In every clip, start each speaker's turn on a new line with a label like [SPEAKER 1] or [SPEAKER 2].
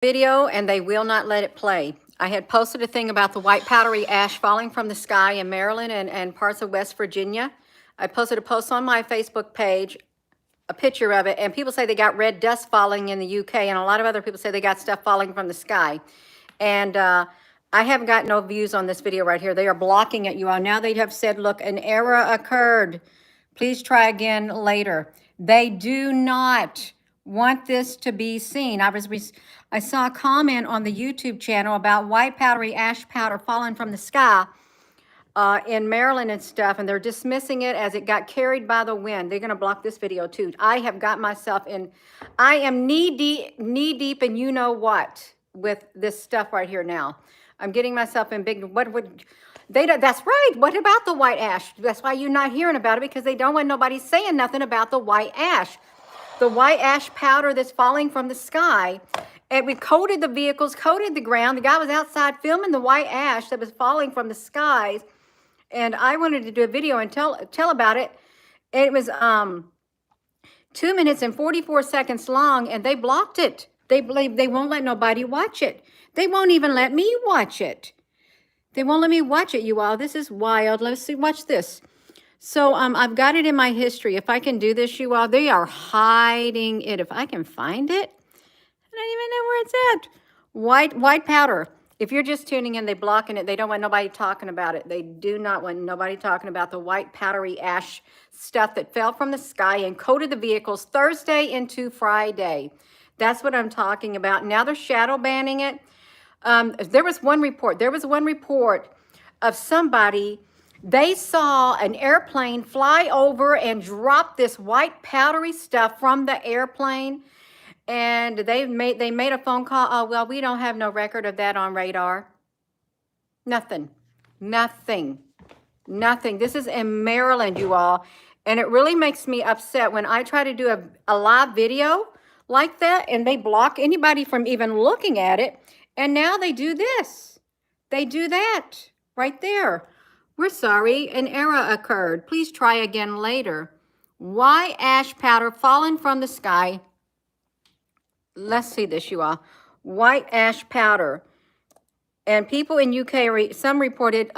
[SPEAKER 1] video and they will not let it play. I had posted a thing about the white powdery ash falling from the sky in Maryland and parts of West Virginia. I posted a post on my Facebook page, a picture of it, and people say they got red dust falling in the UK, and a lot of other people say they got stuff falling from the sky. And I haven't got no views on this video right here. They are blocking it, you all. Now they have said, look, an error occurred. Please try again later. They do not want this to be seen. I saw a comment on the YouTube channel about white powdery ash powder falling from the sky in Maryland and stuff, and they're dismissing it as it got carried by the wind. They're going to block this video too. I have got myself in, I am knee deep in you know what with this stuff right here now. I'm getting myself in big, what would, they don't, that's right. What about the white ash? That's why you're not hearing about it, because they don't want nobody saying nothing about the white ash. The white ash powder that's falling from the sky. And we coated the vehicles, coated the ground. The guy was outside filming the white ash that was falling from the skies. And I wanted to do a video and tell about it. It was 2 minutes and 44 seconds long, and they blocked it. They won't let nobody watch it. They won't even let me watch it. They won't let me watch it, you all. This is wild. Let's see. Watch this. So I've got it in my history. If I can do this, you all, they are hiding it. If I can find it, I don't even know where it's at. White powder. If you're just tuning in, they're blocking it. They don't want nobody talking about it. They do not want nobody talking about the white powdery ash stuff that fell from the sky and coated the vehicles Thursday into Friday. That's what I'm talking about. Now they're shadow banning it. There was one report of somebody. They saw an airplane fly over and drop this white powdery stuff from the airplane. And they made a phone call. Oh, well, we don't have no record of that on radar. Nothing. This is in Maryland, you all. And it really makes me upset when I try to do a live video like that and they block anybody from even looking at it. And now they do this. They do that right there. We're sorry, an error occurred. Please try again later. White ash powder falling from the sky. Let's see this, you all. White ash powder. And people in UK, some reported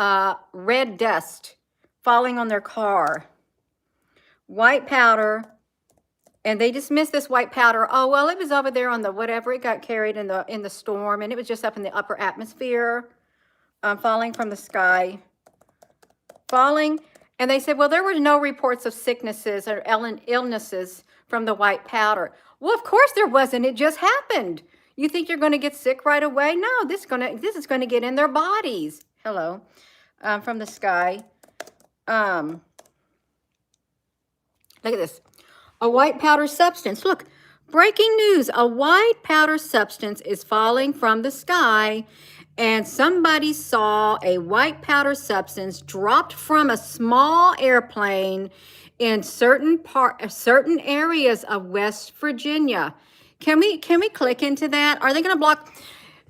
[SPEAKER 1] red dust falling on their car. White powder. And they dismissed this white powder. Oh, well, it was over there on the whatever. It got carried in the storm. And it was just up in the upper atmosphere. Falling from the sky. Falling. And they said, well, there were no reports of sicknesses or illnesses from the white powder. Well, of course there wasn't. It just happened. You think you're going to get sick right away? No, this is going to get in their bodies. Hello. From the sky. Look at this. A white powder substance. Look, breaking news. A white powder substance is falling from the sky. And somebody saw a white powder substance dropped from a small airplane in certain areas of West Virginia. Can we click into that? Are they going to block?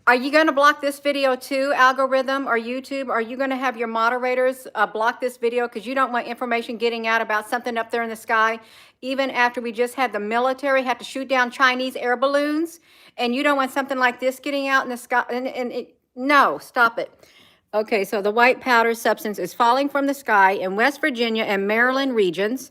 [SPEAKER 1] Are you going to block this video too, algorithm or YouTube? Are you going to have your moderators block this video because you don't want information getting out about something up there in the sky, even after we just had the military have to shoot down Chinese air balloons, and you don't want something like this getting out in the sky? No, stop it. Okay, so the white powder substance is falling from the sky in West Virginia and Maryland regions.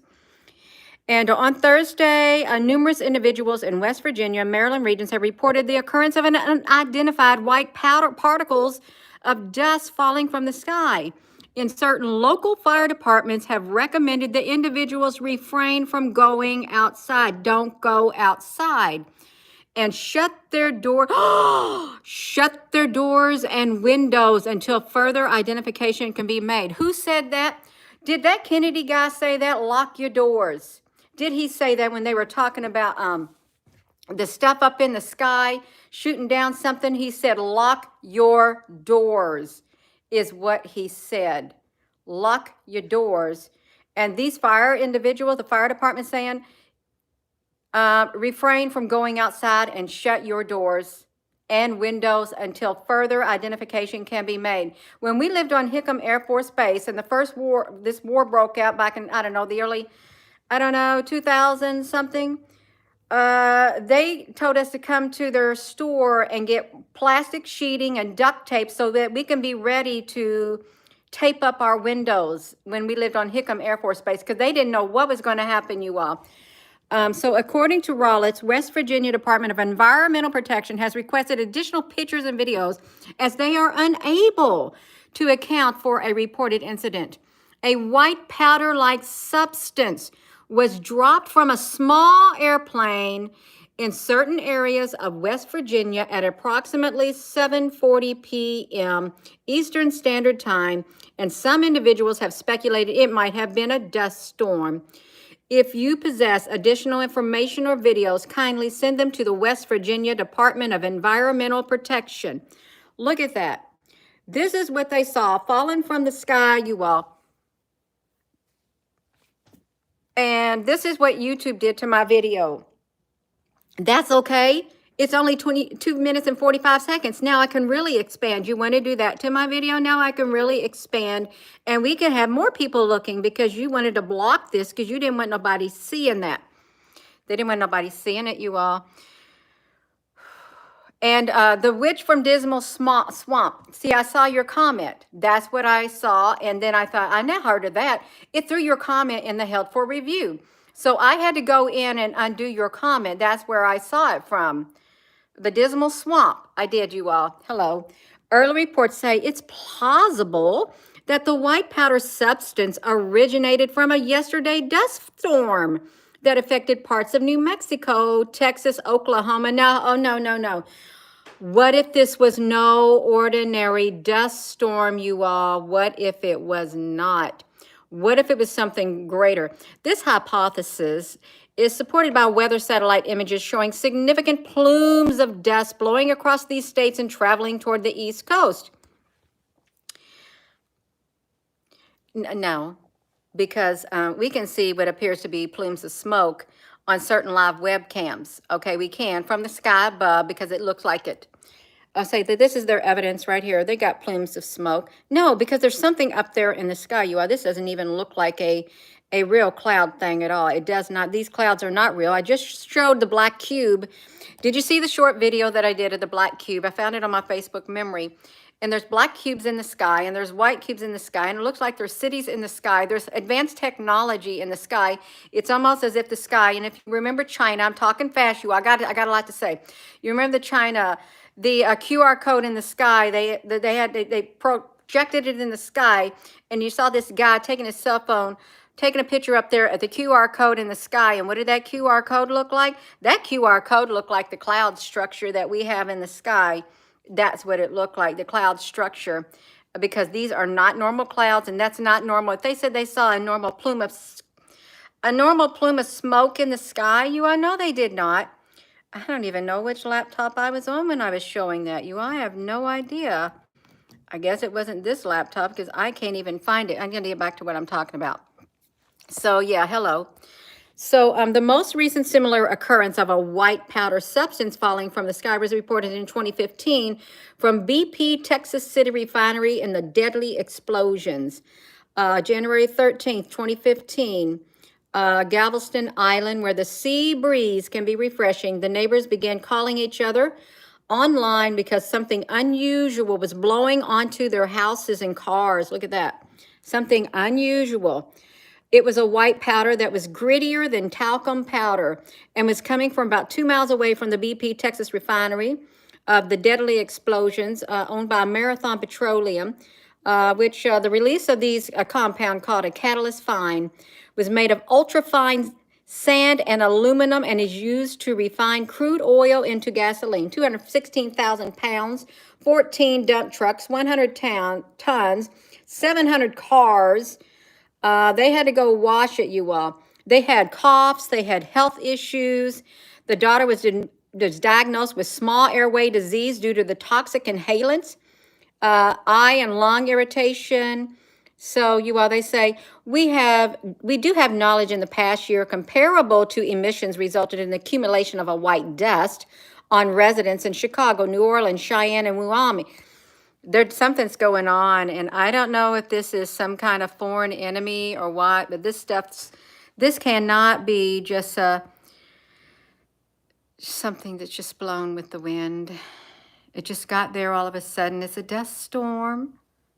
[SPEAKER 1] And on Thursday, numerous individuals in West Virginia and Maryland regions have reported the occurrence of an unidentified white powder particles of dust falling from the sky. In certain local fire departments have recommended that individuals refrain from going outside. Don't go outside. And shut their doors and windows until further identification can be made. Who said that? Did that Kennedy guy say that? Lock your doors. Did he say that when they were talking about the stuff up in the sky, shooting down something? He said, lock your doors is what he said. Lock your doors. And these fire individuals, the fire department saying, refrain from going outside and shut your doors and windows until further identification can be made. When we lived on Hickam Air Force Base and this war broke out back in, I don't know, the early, 2000 something, They told us to come to their store and get plastic sheeting and duct tape so that we can be ready to tape up our windows when we lived on Hickam Air Force Base, because they didn't know what was going to happen, you all. So according to Rollins, West Virginia Department of Environmental Protection has requested additional pictures and videos as they are unable to account for a reported incident. A white powder-like substance was dropped from a small airplane in certain areas of West Virginia at approximately 7:40 p.m. Eastern Standard Time, and some individuals have speculated it might have been a dust storm. If you possess additional information or videos, kindly send them to the West Virginia Department of Environmental Protection. Look at that. This is what they saw falling from the sky, you all. And this is what YouTube did to my video. That's okay. It's only 22 minutes and 45 seconds. Now I can really expand. You want to do that to my video? Now I can really expand, and we can have more people looking, because you wanted to block this because you didn't want nobody seeing that. They didn't want nobody seeing it, you all. And the witch from Dismal Swamp. See, I saw your comment. That's what I saw. And then I thought, I now heard of that. It threw your comment in the held for review. So I had to go in and undo your comment. That's where I saw it from. The Dismal Swamp. I did, you all. Hello. Early reports say it's plausible that the white powder substance originated from a yesterday dust storm that affected parts of New Mexico, Texas, Oklahoma. No, oh, no, no, no. What if this was no ordinary dust storm, you all? What if it was not? What if it was something greater? This hypothesis is supported by weather satellite images showing significant plumes of dust blowing across these states and traveling toward the East Coast. No, because we can see what appears to be plumes of smoke on certain live webcams. Okay, we can from the sky above, because it looks like it. I'll say that this is their evidence right here. They got plumes of smoke. No, because there's something up there in the sky, you all. This doesn't even look like a real cloud thing at all. It does not. These clouds are not real. I just showed the black cube. Did you see the short video that I did of the black cube? I found it on my Facebook memory. And there's black cubes in the sky, and there's white cubes in the sky, and it looks like there's cities in the sky. There's advanced technology in the sky. It's almost as if the sky, and if you remember China, I'm talking fast, you. I got a lot to say. You remember China, the QR code in the sky, they projected it in the sky, and you saw this guy taking his cell phone, taking a picture up there at the QR code in the sky. And what did that QR code look like? That QR code looked like the cloud structure that we have in the sky. That's what it looked like, the cloud structure, because these are not normal clouds, and that's not normal. If they said they saw a normal plume of smoke in the sky, you all, know they did not. I don't even know which laptop I was on when I was showing that, you all. I have no idea. I guess it wasn't this laptop, because I can't even find it. I'm going to get back to what I'm talking about. So yeah, hello. So the most recent similar occurrence of a white powder substance falling from the sky was reported in 2015 from BP Texas City Refinery in the deadly explosions. January 13th, 2015, Galveston Island, where the sea breeze can be refreshing. The neighbors began calling each other online because something unusual was blowing onto their houses and cars. Look at that. Something unusual. It was a white powder that was grittier than talcum powder and was coming from about 2 miles away from the BP Texas refinery of the deadly explosions owned by Marathon Petroleum, which the release of these compound called a catalyst fine was made of ultrafine sand and aluminum and is used to refine crude oil into gasoline. 216,000 pounds, 14 dump trucks, 100 tons, 700 cars. They had to go wash it, you all. They had coughs. They had health issues. The daughter was diagnosed with small airway disease due to the toxic inhalants, eye and lung irritation. So, you all, they say, we do have knowledge in the past year comparable to emissions resulted in the accumulation of a white dust on residents in Chicago, New Orleans, Cheyenne, and Wyoming. There's something's going on, and I don't know if this is some kind of foreign enemy or what, but this cannot be just something that's just blown with the wind. It just got there all of a sudden. It's a dust storm.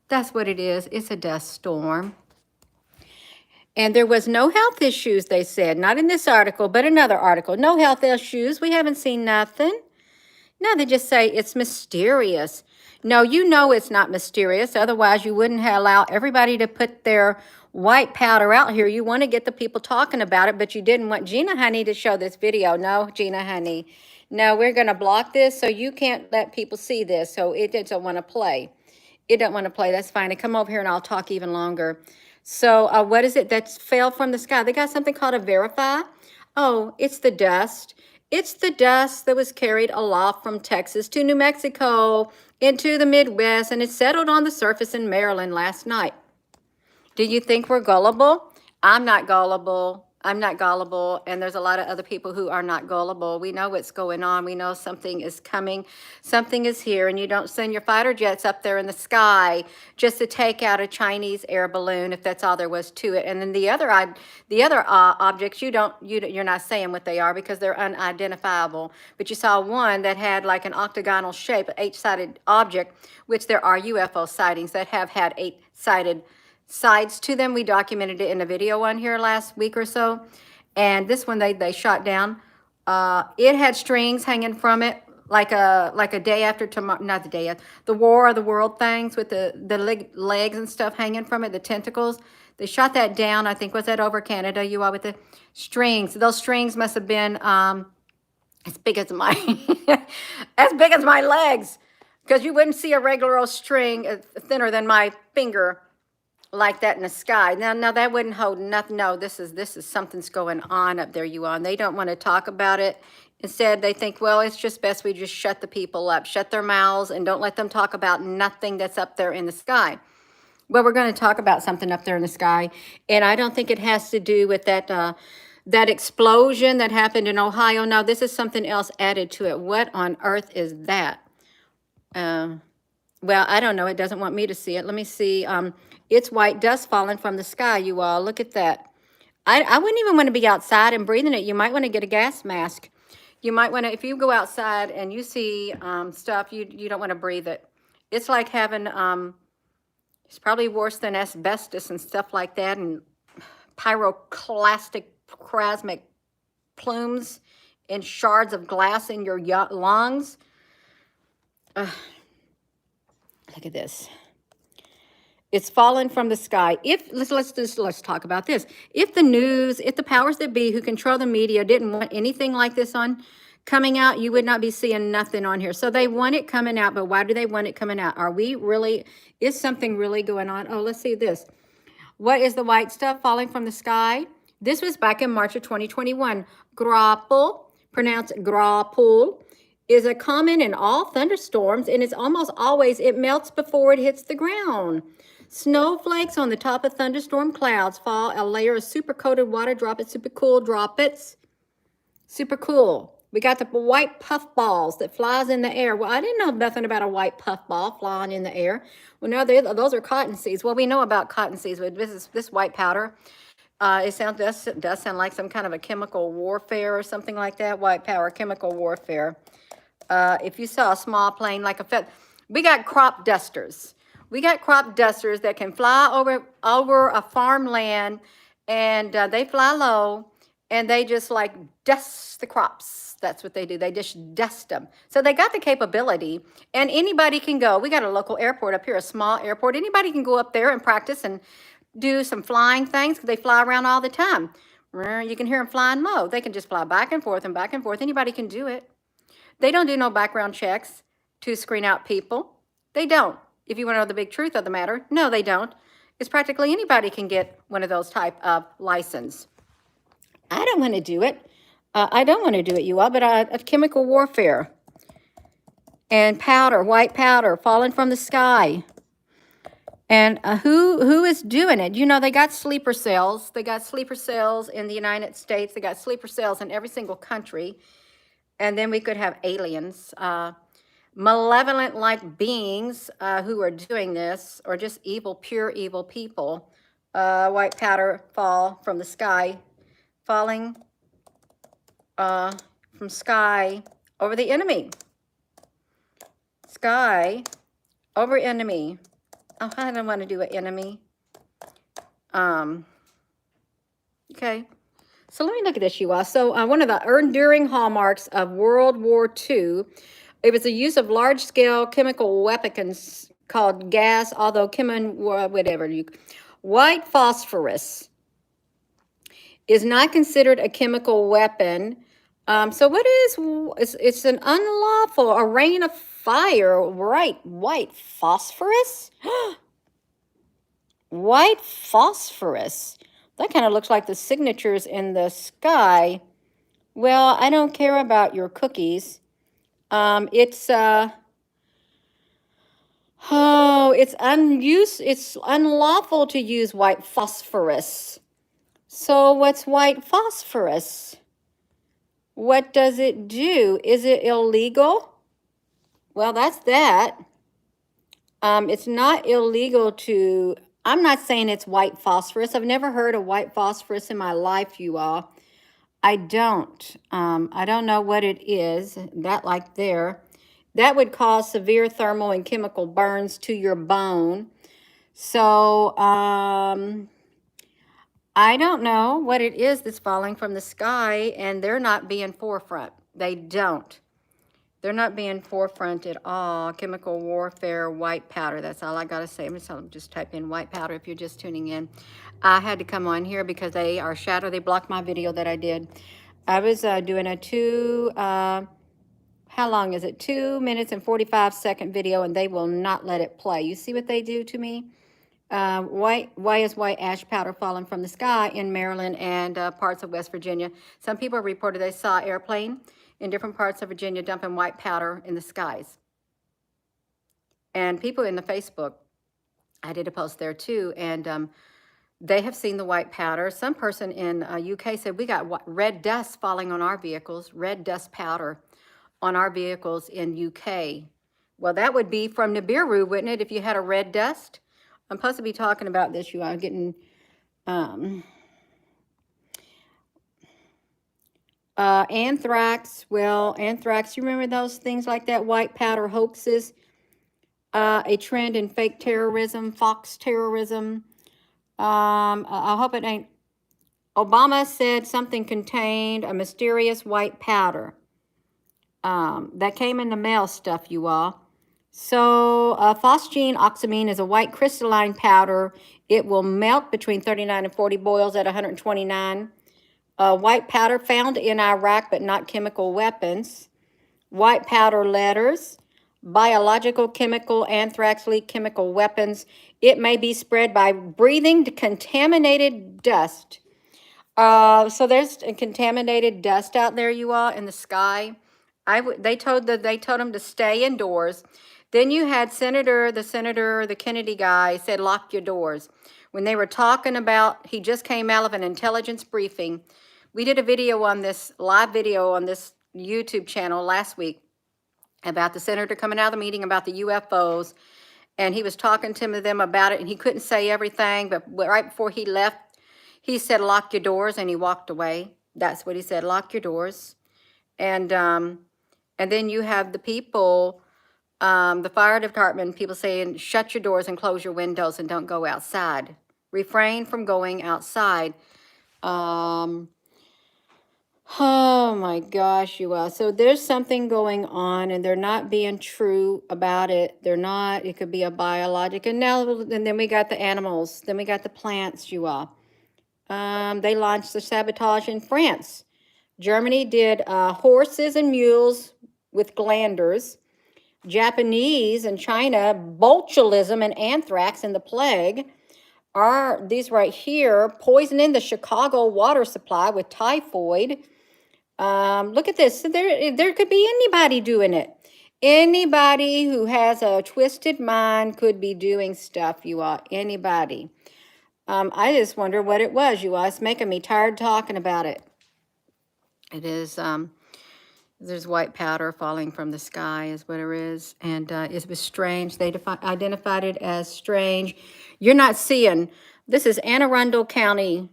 [SPEAKER 1] That's what it is. It's a dust storm. And there was no health issues, they said. Not in this article, but another article. No health issues. We haven't seen nothing. No, they just say it's mysterious. No, you know it's not mysterious. Otherwise, you wouldn't allow everybody to put their white powder out here. You want to get the people talking about it, but you didn't want Gina Honey to show this video. No, Gina Honey. No, we're going to block this so you can't let people see this. So it doesn't want to play. It don't want to play. That's fine. And come over here and I'll talk even longer. So what is it that fell from the sky? They got something called a verify. Oh, it's the dust. It's the dust that was carried aloft from Texas to New Mexico into the Midwest, and it settled on the surface in Maryland last night. Do you think we're gullible? I'm not gullible. I'm not gullible, and there's a lot of other people who are not gullible. We know what's going on. We know something is coming. Something is here, and you don't send your fighter jets up there in the sky just to take out a Chinese air balloon if that's all there was to it. And then the other objects, you're not saying what they are because they're unidentifiable. But you saw one that had like an octagonal shape, an 8-sided object, which there are UFO sightings that have had 8-sided sides to them. We documented it in a video on here last week or so. And this one they shot down. It had strings hanging from it like a day after tomorrow, not the day after, the War of the World things with the legs and stuff hanging from it, the tentacles. They shot that down, I think, was that over Canada, you all, with the strings. Those strings must have been as big as my, as big as my legs, because you wouldn't see a regular old string thinner than my finger like that in the sky. Now that wouldn't hold nothing. No, this is something's going on up there, you all. And they don't want to talk about it. Instead, they think, well, it's just best we just shut the people up, shut their mouths, and don't let them talk about nothing that's up there in the sky. Well, we're going to talk about something up there in the sky, and I don't think it has to do with that that explosion that happened in Ohio. No, this is something else added to it. What on earth is that? Well, I don't know. It doesn't want me to see it. Let me see. It's white dust falling from the sky, you all. Look at that. I wouldn't even want to be outside and breathing it. You might want to get a gas mask. You might want to, if you go outside and you see stuff, you don't want to breathe it. It's like having, it's probably worse than asbestos and stuff like that, and pyroclastic plumes and shards of glass in your lungs. Look at this. It's fallen from the sky. Let's talk about this. If the news, if the powers that be who control the media didn't want anything like this on coming out, you would not be seeing nothing on here. So they want it coming out, but why do they want it coming out? Are we really, is something really going on? Oh, let's see this. What is the white stuff falling from the sky? This was back in March of 2021. Grapple, pronounced grapple, is a common in all thunderstorms, and it's almost always, it melts before it hits the ground. Snowflakes on the top of thunderstorm clouds fall a layer of super coated water droplets, super cool droplets. Super cool. We got the white puff balls that flies in the air. Well, I didn't know nothing about a white puff ball flying in the air. Well, no, those are cotton seeds. Well, we know about cotton seeds, but this white powder. It does sound like some kind of a chemical warfare or something like that. White powder, chemical warfare. If you saw a small plane like a feather, we got crop dusters. We got crop dusters that can fly over a farmland, and they fly low, and they just like dust the crops. That's what they do. They just dust them. So they got the capability, and anybody can go. We got a local airport up here, a small airport. Anybody can go up there and practice and do some flying things, because they fly around all the time. You can hear them flying low. They can just fly back and forth and back and forth. Anybody can do it. They don't do no background checks to screen out people. They don't. If you want to know the big truth of the matter, no, they don't. It's practically anybody can get one of those type of license. I don't want to do it. I don't want to do it, you all, but chemical warfare and powder, white powder falling from the sky. And who is doing it? You know, they got sleeper cells. They got sleeper cells in the United States. They got sleeper cells in every single country. And then we could have aliens, malevolent-like beings who are doing this, or just evil, pure evil people. White powder fall from the sky, falling from sky over the enemy. Sky over enemy. Oh, I don't want to do an enemy. Okay. So let me look at this, you all. So one of the enduring hallmarks of World War II, it was the use of large-scale chemical weapons called gas, although whatever. White phosphorus is not considered a chemical weapon. So what is, it's an unlawful, a rain of fire, right? White phosphorus? White phosphorus. That kind of looks like the signatures in the sky. Well, I don't care about your cookies. It's unlawful to use white phosphorus. So what's white phosphorus? What does it do? Is it illegal? Well, that's that. It's not illegal to, I'm not saying it's white phosphorus. I've never heard of white phosphorus in my life, you all. I don't know what it is, that like there. That would cause severe thermal and chemical burns to your bone. So, I don't know what it is that's falling from the sky, and they're not being forefront. They don't. They're not being forefront at all. Chemical warfare, white powder. That's all I got to say. I'm just type in white powder if you're just tuning in. I had to come on here because they are shadow. They blocked my video that I did. I was doing a how long is it? 2 minutes and 45-second video, and they will not let it play. You see what they do to me? Why is white ash powder falling from the sky in Maryland and parts of West Virginia? Some people reported they saw airplane in different parts of Virginia dumping white powder in the skies. And people in the Facebook, I did a post there too, and they have seen the white powder. Some person in UK said, we got red dust falling on our vehicles, red dust powder on our vehicles in UK. Well, that would be from Nibiru, wouldn't it, if you had a red dust? I'm supposed to be talking about this, you are getting, anthrax. Well, anthrax, you remember those things like that, white powder hoaxes? A trend in fake terrorism, Fox terrorism. I hope it ain't. Obama said something contained a mysterious white powder. That came in the mail stuff, you all. So phosgene oxamine is a white crystalline powder. It will melt between 39 and 40 boils at 129. White powder found in Iraq, but not chemical weapons. White powder letters. Biological, chemical, anthrax leak, chemical weapons. It may be spread by breathing contaminated dust. So there's contaminated dust out there, you all, in the sky. They told them to stay indoors. Then you had the Kennedy guy said, lock your doors. When they were talking about, he just came out of an intelligence briefing. We did a video on this, live video on this YouTube channel last week about the senator coming out of the meeting about the UFOs. And he was talking to them about it, and he couldn't say everything, but right before he left, he said, lock your doors, and he walked away. That's what he said, lock your doors. And then you have the people, the fire department, people saying, shut your doors and close your windows and don't go outside. Refrain from going outside. Oh my gosh, you all. So there's something going on, and they're not being true about it. They're not. It could be a biologic. And then we got the animals. Then we got the plants, you all. They launched the sabotage in France. Germany did horses and mules with glanders. Japanese and China, botulism and anthrax and the plague. Are these right here, poisoning the Chicago water supply with typhoid. Look at this. There could be anybody doing it. Anybody who has a twisted mind could be doing stuff, you all. Anybody. I just wonder what it was, you all. It's making me tired talking about it. It is, there's white powder falling from the sky is what it is. And it was strange. They identified it as strange. You're not seeing, this is Anne Arundel County,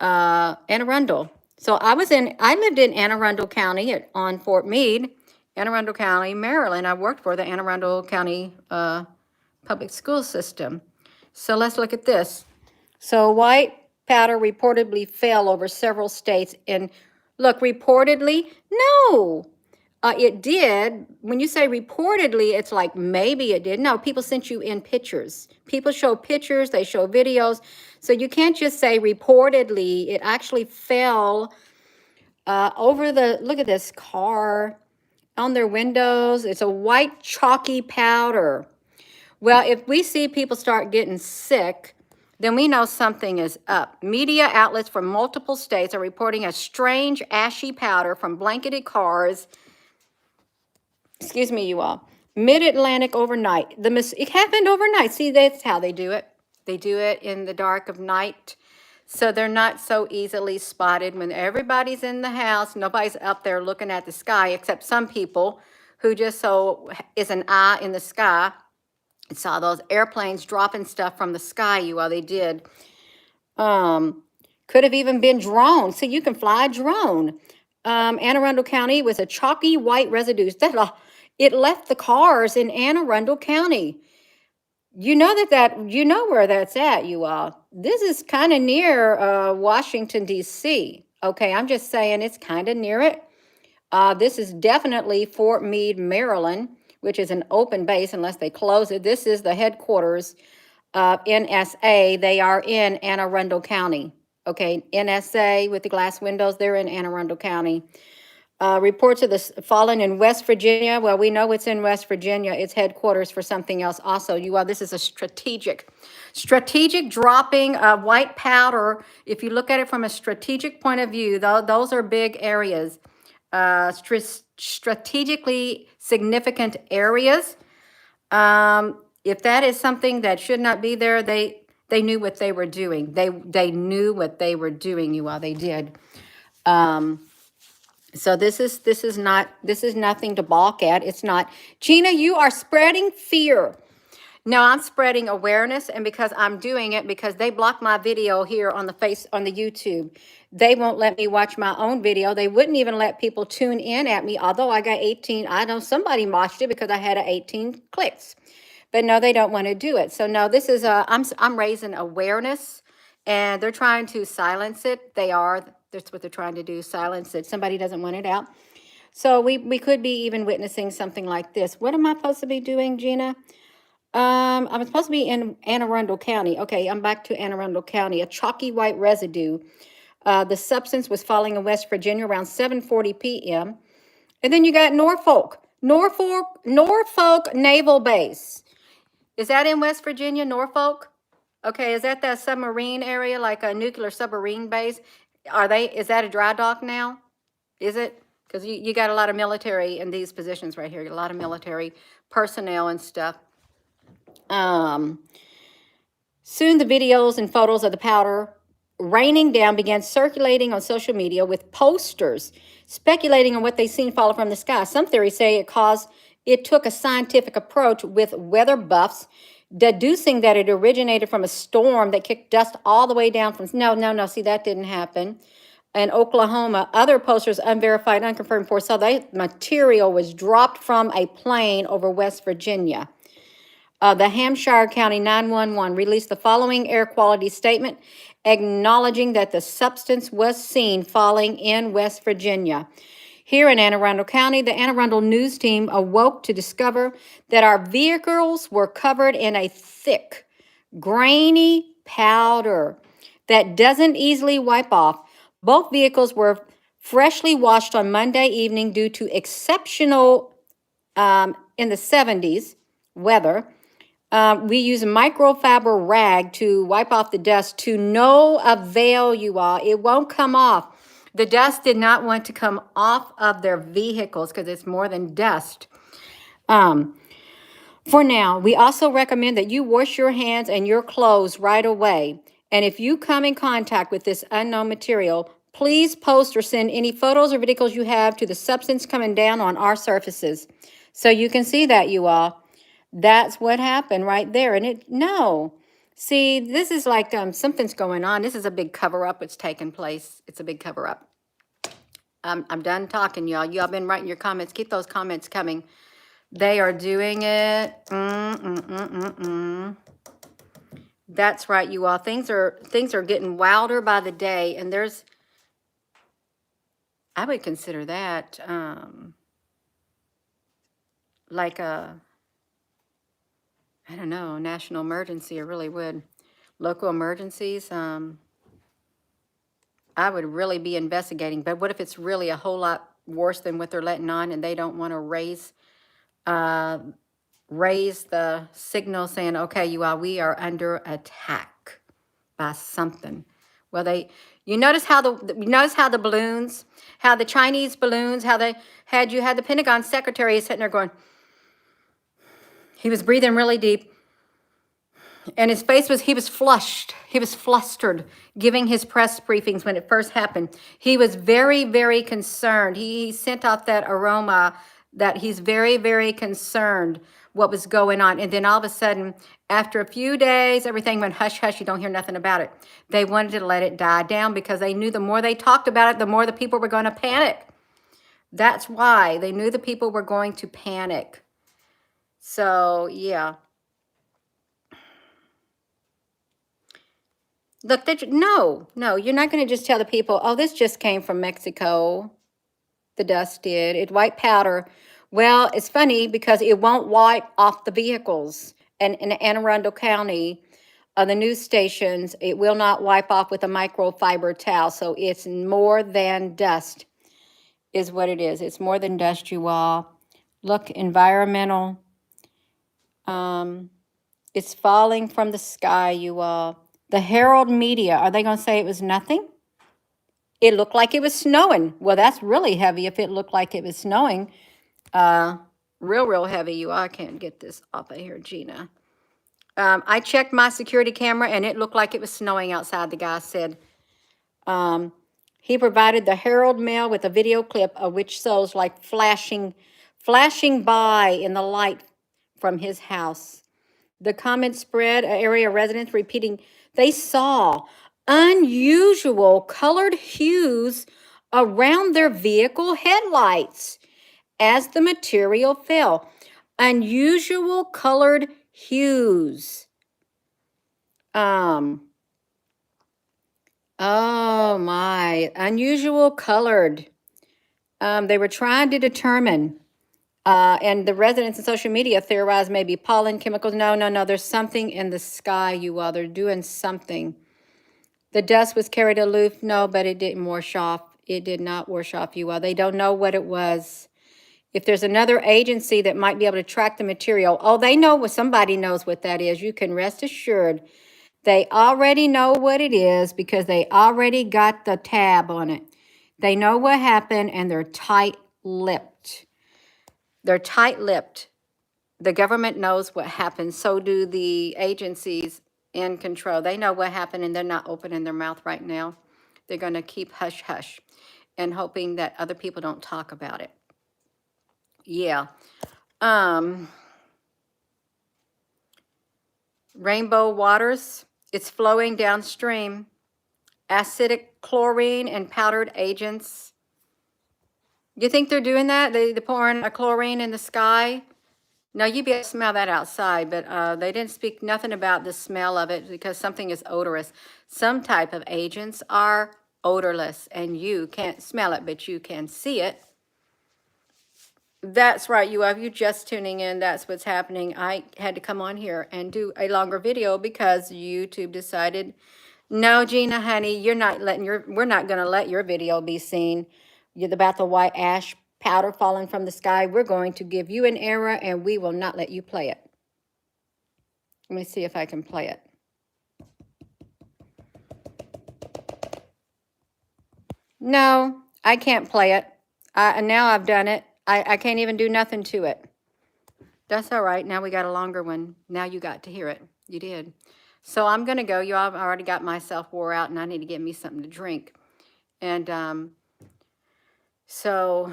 [SPEAKER 1] Anne Arundel. So I lived in Anne Arundel County on Fort Meade, Anne Arundel County, Maryland. I worked for the Anne Arundel County public school system. So let's look at this. So white powder reportedly fell over several states. And look, reportedly, no, it did. When you say reportedly, it's like maybe it did. No, people sent you in pictures. People show pictures, they show videos. So you can't just say reportedly. It actually fell over the, look at this car on their windows. It's a white chalky powder. Well, if we see people start getting sick, then we know something is up. Media outlets from multiple states are reporting a strange ashy powder from blanketed cars, excuse me, you all, mid-Atlantic overnight. It happened overnight. See, that's how they do it. They do it in the dark of night. So they're not so easily spotted when everybody's in the house. Nobody's up there looking at the sky except some people who just so is an eye in the sky. I saw those airplanes dropping stuff from the sky, you all, they did. Could have even been drones. So you can fly a drone. Anne Arundel County was a chalky white residue. It left the cars in Anne Arundel County. You know you know where that's at, you all. This is kind of near Washington, D.C. Okay, I'm just saying it's kind of near it. This is definitely Fort Meade, Maryland, which is an open base unless they close it. This is the headquarters of NSA. They are in Anne Arundel County. Okay, NSA with the glass windows, they're in Anne Arundel County. Reports of this fallen in West Virginia. Well, we know it's in West Virginia. It's headquarters for something else also. This is a strategic dropping of white powder. If you look at it from a strategic point of view, those are big areas. Strategically significant areas. If that is something that should not be there, they knew what they were doing. They knew what they were doing, you all. They did. So this is nothing to balk at. It's not. Gina, you are spreading fear. No, I'm spreading awareness, and because I'm doing it, because they blocked my video here on the YouTube. They won't let me watch my own video. They wouldn't even let people tune in at me, although I got 18. I know somebody watched it because I had 18 clicks. But no, they don't want to do it. So no, this is I'm raising awareness, and they're trying to silence it. That's what they're trying to do, silence it. Somebody doesn't want it out. So we could be even witnessing something like this. What am I supposed to be doing, Gina? I'm supposed to be in Anne Arundel County. Okay, I'm back to Anne Arundel County. A chalky white residue. The substance was falling in West Virginia around 7:40 p.m. And then you got Norfolk Naval Base. Is that in West Virginia, Norfolk? Okay, is that submarine area, like a nuclear submarine base? Is that a dry dock now? Is it? Because you got a lot of military in these positions right here, a lot of military personnel and stuff. Soon the videos and photos of the powder raining down began circulating on social media with posters speculating on what they seen falling from the sky. Some theories say it took a scientific approach with weather buffs, deducing that it originated from a storm that kicked dust all the way down from, no, see, that didn't happen. In Oklahoma, other posters, unverified, unconfirmed reports, so that material was dropped from a plane over West Virginia. The Hampshire County 911 released the following air quality statement, acknowledging that the substance was seen falling in West Virginia. Here in Anne Arundel County, the Anne Arundel news team awoke to discover that our vehicles were covered in a thick, grainy powder that doesn't easily wipe off. Both vehicles were freshly washed on Monday evening due to exceptional, in the 70s, weather. We use a microfiber rag to wipe off the dust to no avail, you all. It won't come off. The dust did not want to come off of their vehicles because it's more than dust. For now, we also recommend that you wash your hands and your clothes right away. And if you come in contact with this unknown material, please post or send any photos or videos you have to the substance coming down on our surfaces. So you can see that, you all. That's what happened right there. And see, this is like something's going on. This is a big cover-up that's taking place. It's a big cover-up. I'm done talking, y'all. Y'all been writing your comments. Keep those comments coming. They are doing it. That's right, you all. Things are getting wilder by the day, and there's, I would consider that like a, I don't know, national emergency. I really would. Local emergencies. I would really be investigating. But what if it's really a whole lot worse than what they're letting on, and they don't want to raise the signal saying, okay, you all, we are under attack by something. Well, you notice how the balloons, how the Chinese balloons, how they had the Pentagon secretary sitting there going, he was breathing really deep. And his face he was flushed. He was flustered giving his press briefings when it first happened. He was very, very concerned. He sent off that aroma that he's very, very concerned what was going on. And then all of a sudden, after a few days, everything went hush, hush. You don't hear nothing about it. They wanted to let it die down because they knew the more they talked about it, the more the people were going to panic. That's why they knew the people were going to panic. So, yeah. Look, no, you're not going to just tell the people, oh, this just came from Mexico. The dust did. It white powder. Well, it's funny because it won't wipe off the vehicles. And in Anne Arundel County, the news stations, it will not wipe off with a microfiber towel. So it's more than dust is what it is. It's more than dust, you all. Look, environmental. It's falling from the sky, you all. The Herald media, are they going to say it was nothing? It looked like it was snowing. Well, that's really heavy if it looked like it was snowing. Real heavy, you all. I can't get this off of here, Gina. I checked my security camera, and it looked like it was snowing outside, the guy said. He provided the Herald Mail with a video clip of which shows like flashing by in the light from his house. The comments spread, area residents repeating they saw unusual colored hues around their vehicle headlights as the material fell. Unusual colored hues. Oh my, unusual colored. They were trying to determine. And the residents in social media theorize maybe pollen, chemicals. No. There's something in the sky, you all. They're doing something. The dust was carried aloof. No, but it didn't wash off. It did not wash off, you all. They don't know what it was. If there's another agency that might be able to track the material, oh, they know what somebody knows what that is. You can rest assured they already know what it is because they already got the tab on it. They know what happened and they're tight-lipped. They're tight-lipped. The government knows what happened. So do the agencies in control. They know what happened, and they're not opening their mouth right now. They're going to keep hush-hush and hoping that other people don't talk about it. Yeah. Rainbow waters. It's flowing downstream. Acidic chlorine and powdered agents. You think they're doing that? They're pouring a chlorine in the sky? No, you'd be able to smell that outside, but they didn't speak nothing about the smell of it because something is odorous. Some type of agents are odorless, and you can't smell it, but you can see it. That's right, you are. If you're just tuning in, that's what's happening. I had to come on here and do a longer video because YouTube decided, no, Gina, honey, we're not going to let your video be seen. About the white ash powder falling from the sky. We're going to give you an error, and we will not let you play it. Let me see if I can play it. No, I can't play it. Now I've done it. I can't even do nothing to it. That's all right. Now we got a longer one. Now you got to hear it. You did. So I'm going to go. You all have already got myself wore out, and I need to get me something to drink. And so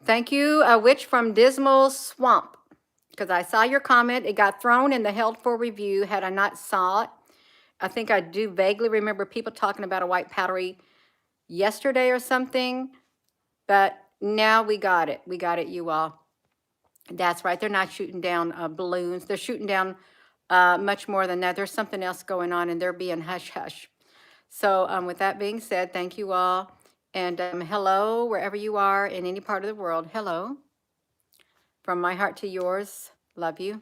[SPEAKER 1] thank you, Witch from Dismal Swamp, because I saw your comment. It got thrown in the held for review had I not saw it. I think I do vaguely remember people talking about a white powdery yesterday or something. But now we got it. We got it, you all. That's right. They're not shooting down balloons. They're shooting down much more than that. There's something else going on, and they're being hush hush. So with that being said, thank you all. And hello, wherever you are in any part of the world. Hello. From my heart to yours. Love you.